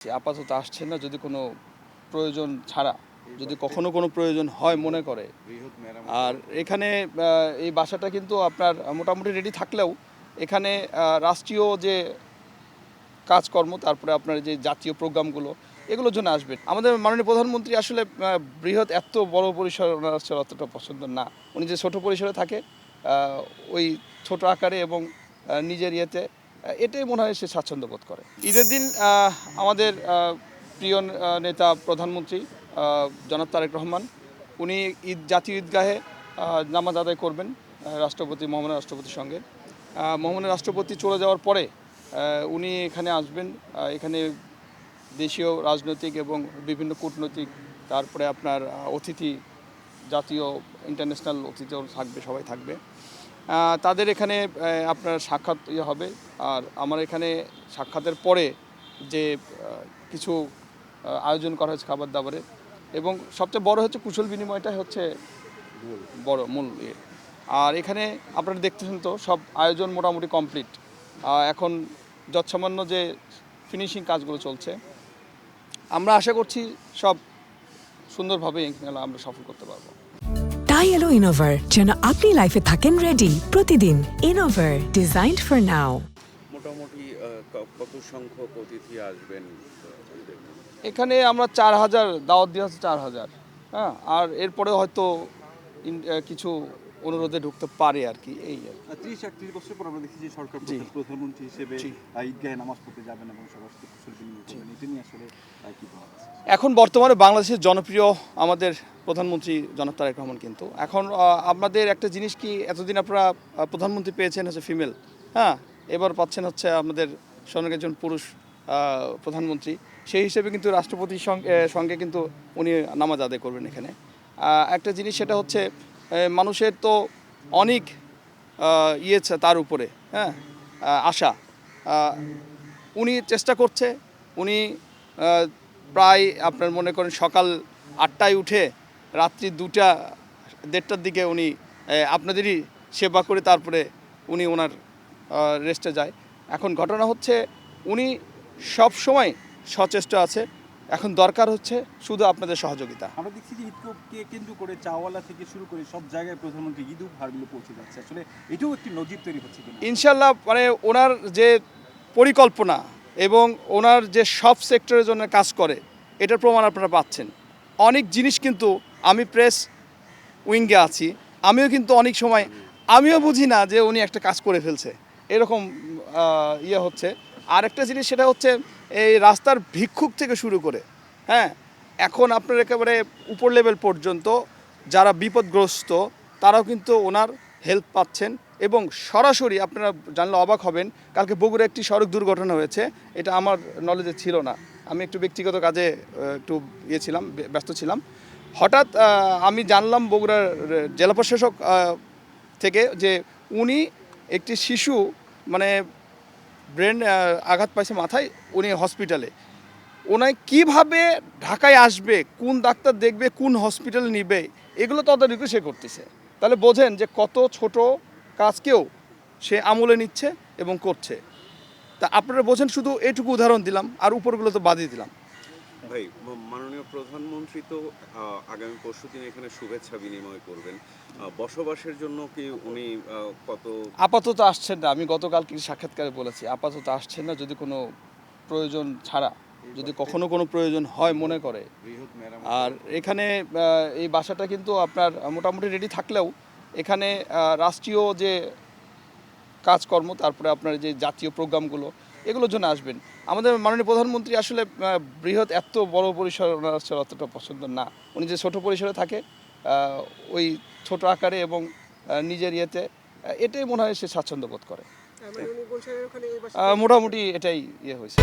আপাতত আসছেন না, যদি কোনো প্রয়োজন ছাড়া, যদি কখনো কোনো প্রয়োজন হয় মনে করে। আর এখানে এই বাসাটা কিন্তু আপনার মোটামুটি রেডি থাকলেও এখানে রাষ্ট্রীয় যে কাজকর্ম, তারপরে আপনার যে জাতীয় প্রোগ্রামগুলো, এগুলোর জন্য আসবেন। আমাদের মাননীয় প্রধানমন্ত্রী আসলে বৃহৎ এত বড় পরিসর ওনার আসলে অতটা পছন্দ না। উনি যে ছোট পরিসরে থাকে, ওই ছোট আকারে এবং নিজের ইয়েতে, এটাই মনে হয় সে স্বাচ্ছন্দ্য বোধ করে। ঈদের দিন আমাদের প্রিয় নেতা প্রধানমন্ত্রী জনাব তারেক রহমান, উনি জাতীয় ঈদগাহে নামাজ আদায় করবেন রাষ্ট্রপতি, মহামান্য রাষ্ট্রপতির সঙ্গে। মহামান্য রাষ্ট্রপতি চলে যাওয়ার পরে উনি এখানে আসবেন। এখানে দেশীয় রাজনৈতিক এবং বিভিন্ন কূটনৈতিক, তারপরে আপনার অতিথি, জাতীয় ইন্টারন্যাশনাল অতিথিও থাকবে, সবাই থাকবে। তাদের এখানে আপনার সাক্ষাৎ হবে। আর আমার এখানে সাক্ষাতের পরে যে কিছু আয়োজন করা হয়েছে খাবার দাবারের, এবং সবচেয়ে বড় হচ্ছে কুশল বিনিময়টা হচ্ছে বড় মূল ইয়ে। আর এখানে আপনারা দেখতেছেন তো সব আয়োজন মোটামুটি কমপ্লিট। এখন যৎসামান্য যে ফিনিশিং কাজগুলো চলছে, আমরা আশা করছি সব সুন্দরভাবে আমরা সফল করতে পারবো। তাই এলো ইনোভার, যেন আপনি লাইফে থাকেন রেডি প্রতিদিন। Innova, designed for now. মোটামুটি কত সংখ্যক অতিথি আসবেন? এখানে আমরা 4000 দাওয়াত দিয়ে আছে, 4000। হ্যাঁ, আর এরপরে হয়তো কিছু অনুরোধে ঢুকতে পারে আর কি, এই আর কি। 30-31 বছর পর আমরা দেখি যে সরকার প্রধানমন্ত্রী হিসেবে ঈদগাহে নামাজ পড়তে যাবেন এবং সবার সাথে কুশল বিনিময় করবেন। এটা নিয়ে আসলে কি বলা আছে? এখন বর্তমানে বাংলাদেশের জনপ্রিয় আমাদের প্রধানমন্ত্রী জনাব তারেক রহমান, কিন্তু এখন আপনাদের একটা জিনিস কি, এতদিন আপনারা প্রধানমন্ত্রী পেয়েছেন হচ্ছে ফিমেল, হ্যাঁ, এবার পাচ্ছেন হচ্ছে আমাদের সঙ্গে একজন পুরুষ প্রধানমন্ত্রী। সেই হিসেবে কিন্তু রাষ্ট্রপতির সঙ্গে কিন্তু উনি নামাজ আদায় করবেন এখানে। একটা জিনিস সেটা হচ্ছে মানুষের তো অনেক ইয়েছে তার উপরে, হ্যাঁ, আশা। উনি চেষ্টা করছে, উনি প্রায় আপনার মনে করেন সকাল 8টায় উঠে রাত্রি 2টা-1:30টার দিকে উনি আপনাদেরই সেবা করে তারপরে উনি ওনার রেস্টে যায়। এখন ঘটনা হচ্ছে উনি সব সময় সচেষ্ট আছে, এখন দরকার হচ্ছে শুধু আপনাদের সহযোগিতা। আমরা দেখছি যে ঈদকে কেন্দ্র করে চাওয়ালা থেকে শুরু করে সব জায়গায় প্রধানমন্ত্রী ঈদ উপহারগুলো পৌঁছে যাচ্ছে। আসলে এটাও একটি নজির তৈরি হচ্ছে কিনা? ইনশাল্লাহ, মানে ওনার যে পরিকল্পনা এবং ওনার যে সব সেক্টরের জন্য কাজ করে, এটার প্রমাণ আপনারা পাচ্ছেন। অনেক জিনিস কিন্তু আমি প্রেস উইঙ্গে আছি, আমিও কিন্তু অনেক সময় আমিও বুঝি না যে উনি একটা কাজ করে ফেলছে, এরকম ইয়ে হচ্ছে। আর একটা জিনিস সেটা হচ্ছে এই রাস্তার ভিক্ষুক থেকে শুরু করে, হ্যাঁ, এখন আপনার একেবারে উপর লেভেল পর্যন্ত যারা বিপদগ্রস্ত তারাও কিন্তু ওনার হেল্প পাচ্ছেন। এবং সরাসরি আপনারা জানলে অবাক হবেন, কালকে বগুড়া একটি সড়ক দুর্ঘটনা হয়েছে, এটা আমার নলেজে ছিল না। আমি একটু ব্যক্তিগত কাজে একটু ছিলাম, ব্যস্ত ছিলাম। হঠাৎ আমি জানলাম বগুড়ার জেলা প্রশাসক থেকে যে উনি একটি শিশু, মানে ব্রেন আঘাত পাইছে মাথায়, উনি হসপিটালে। ওনায় কীভাবে ঢাকায় আসবে, কোন ডাক্তার দেখবে, কোন হসপিটালে নিবে, এগুলো তদারকি সে করতেছে। তাহলে বোঝেন যে কত ছোট কাজকেও সে আমলে নিচ্ছে এবং করছে। তা আপনারা বোঝেন, শুধু এইটুকু উদাহরণ দিলাম, আর উপরগুলো তো বাদই দিলাম। ভাই, মাননীয় প্রধানমন্ত্রী তো আগামী পরশুদিন এখানে শুভেচ্ছা বিনিময় করবেন। বসবাসের জন্য কি উনি কত? আপাতত আসছেন না, আমি গতকাল কিছু সাক্ষাৎকারে বলেছি, আপাতত আসছেন না, যদি কোনো প্রয়োজন ছাড়া, যদি কখনো কোনো প্রয়োজন হয় মনে করে। আর এখানে এই বাসাটা কিন্তু আপনার মোটামুটি রেডি থাকলেও এখানে রাষ্ট্রীয় যে কাজকর্ম, তারপরে আপনার যে জাতীয় প্রোগ্রামগুলো, এগুলোর জন্য আসবেন। আমাদের মাননীয় প্রধানমন্ত্রী আসলে বৃহৎ এত বড় পরিসর ওনার আসলে অতটা পছন্দ না। উনি যে ছোট পরিসরে থাকে, ওই ছোট আকারে এবং নিজের ইয়েতে, এটাই মনে হয় সে স্বাচ্ছন্দ্য বোধ করে। মোটামুটি এটাই ইয়ে হয়েছে।